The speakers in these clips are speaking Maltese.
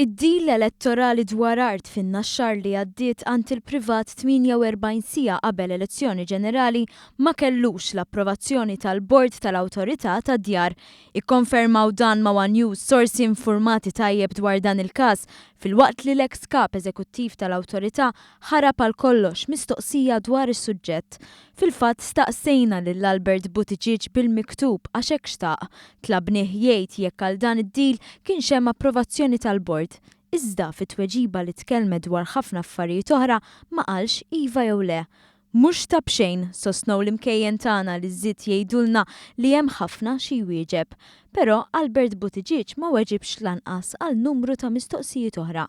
Id-dil elettorali dwar art fin-naxxar li għaddiet għand il-privat 48 sija qabel elezzjoni ġenerali ma kellux l-approvazzjoni tal-Bord tal-Awtorità tad-Djar. Ikkonfermaw dan ma' One News sorsi informati tajjeb dwar dan il-każ filwaqt li l-ex kap eżekuttiv tal-Awtorità ħarab għal kollox mistoqsija dwar is-suġġett. Fil-fatt staqsejna lil Albert Buttigieg bil-miktub għax hekk xtaq. Tlabnieh jgħid jekk għal dan id-dil kienx hemm approvazzjoni tal-Bord. Iżda fit-tweġiba li tkellmet dwar ħafna affarijiet oħra ma qalx iva jew le. Mhux ta' bxejn sostnew l-imkejjen tagħna li żied jgħidulna li hemm ħafna xi jwieġeb. Però Albert Buttigieg ma weġibx lanqas għal numru ta' mistoqsijiet oħra.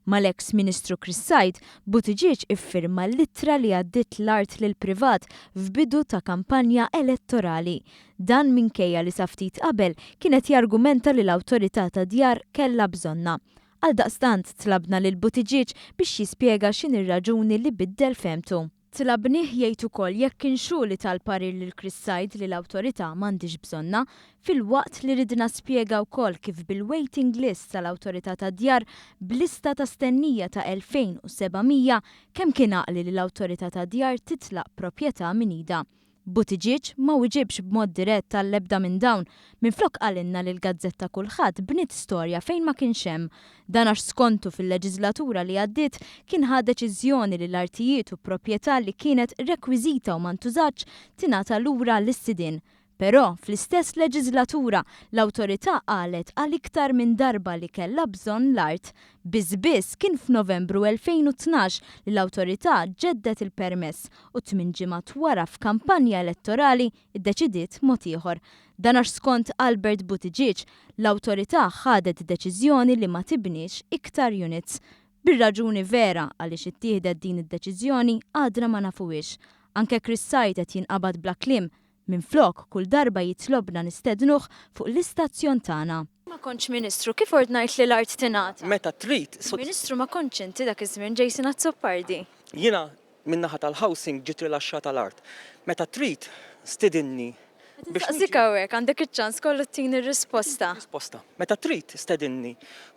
Mal-eks Ministru Chris Said, Buttigieg iffirma l-ittra li għaddiet l-art lil privat f'bidu ta' kampanja elettorali. Dan minkejja li sa ftit qabel kienet jargumenta li l-Awtorità tad-Djar kellha bżonna. Għaldaqstant tlabna lil Buttigieg biex jispjega x'in ir-raġuni li biddel femtu. Tlabnieh jgħid ukoll jekk kienxu li tal-parir lil Chris Said li l-Awtorità m'għandix bżonna, filwaqt li ridna spjega wkoll kif bil-waiting list tal-Awtorità tad-Djar b'lista ta' stennija ta' 2700 kemm kien għaqli li l-Awtorità tad-Djar titlaq proprjetà minn ida. Buttigieg ma wieġibx b'mod dirett tal-ebda minn dawn, minflok qalinna li l-Gazzetta Kulħadd bniet storja fejn ma kienx hemm. Dan għax skontu fil-leġislatura li għaddiet kien ħa deċiżjoni li l-artijiet u proprjetà li kienet rekwiżita u ma ntużatx tingħata lura lis-sidien. Però fl-istess leġislatura l-Awtorità qalet għal iktar minn darba li kellha bżonn l-art. Biss kien f'Novembru 2012 li l-Awtorità ġeddet il-permess u 8 ġimgħat wara f'kampanja elettorali iddeċidiet mod ieħor. Dan għax skont Albert Buttigieg l-Awtorità ħadet deċiżjoni li ma tibniex iktar units. Bir-raġuni vera għaliex ittieħdet din id-deċiżjoni għadna ma nafuhiex. Anke Chris Said qed jinqabad bla kliem. Minflok kull darba jitlobna nistednuh fuq l-istazzjon tagħna. Ma kontx Ministru, kif ordnajt li l-art tingħata? Meta trid. Ministru ma kontx inti dak iż-żmien Jason Azzopardi. Jiena min-naħa tal-housing ġiet rilaxxata l-art. Meta trid stedinni. Taqsik hawnhekk għandek iċ-ċans kollu tini risposta. Risposta. Meta trid stedinni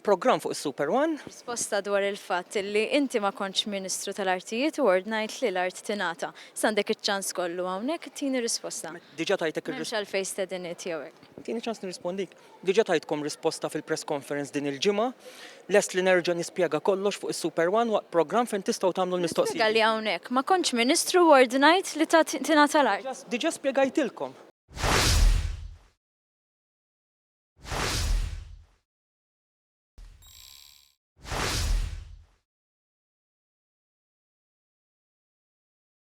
programm fuq is-Super One. Risposta dwar il-fatt li inti ma kontx Ministru tal-Artijiet u ordnajt li l-art tingħata. S'għandek iċ-ċans kollu hawnhekk tini risposta. Diġà tajtek M'hemmx għalfejn stedinni tiegħek. Tieni ċans nirrispondik. Diġà tajtkom risposta fil-press conference din il-ġimgħa. Lest li nerġa' nispjega kollox fuq is-Super One waqt programm fejn tistgħu tagħmlu l-mistoqsijiet. Spjega li hawnhekk ma kontx Ministru u ordnajt li tingħata l-art. Diġà spjegajtilkom.